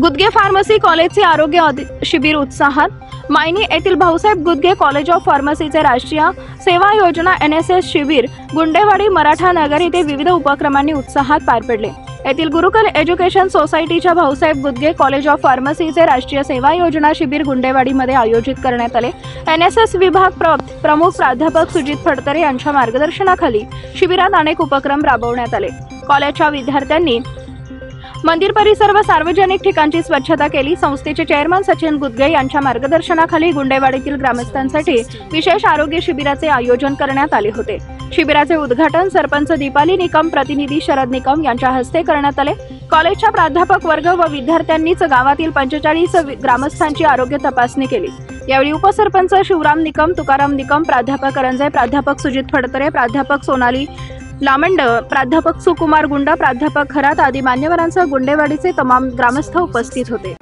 गुदगे pharmacy कॉलेजचे आरोग्य शिबिर उत्साहात। मायनी येथील भाऊसाहेब गुदगे कॉलेज ऑफ फार्मसीचे राष्ट्रीय सेवा योजना NSS शिबिर गुंडेवाडी मराठा नगर येथे विविध उपक्रमांनी उत्साहात पार पडले। येथील गुरुकुल एज्युकेशन सोसायटीच्या भाऊसाहेब गुदगे कॉलेज ऑफ फार्मसीचे राष्ट्रीय सेवा योजना शिबिर गुंडेवाडीमध्ये आयोजित करण्यात आले। NSS विभाग प्रमुख प्राध्यापक सुजित फडतरे यांच्या मार्गदर्शनाखाली शिबिरात अनेक उपक्रम राबवण्यात आले। कॉलेजच्या विद्यार्थ्यांनी मंदिर परिसर व सार्वजनिक ठिकाणची स्वच्छता केली। संस्थेचे चेअरमन सचिन गुदगे यांच्या मार्गदर्शनाखाली गुंडेवाडीतील ग्रामस्थांसाठी विशेष आरोग्य शिबिराचे आयोजन करण्यात आले होते। शिबिराचे उद्घाटन सरपंच दीपाली निकम, प्रतिनिधी शरद निकम यांच्या हस्ते करण्यात आले। कॉलेजच्या प्राध्यापक वर्ग व विद्यार्थ्यांनीच गावातील 45 ग्रामस्थांची आरोग्य तपासणी केली। यावेळी उपसरपंच शिवराम निकम, तुकाराम निकम, प्राध्यापक रंजय, प्राध्यापक सुजित फडतरे, प्राध्यापक सोनाली लामंड, प्राध्यापक सुकुमार गुंड, प्राध्यापक खरात आदी मान्यवरांसह गुंडेवाडीचे तमाम ग्रामस्थ उपस्थित होते।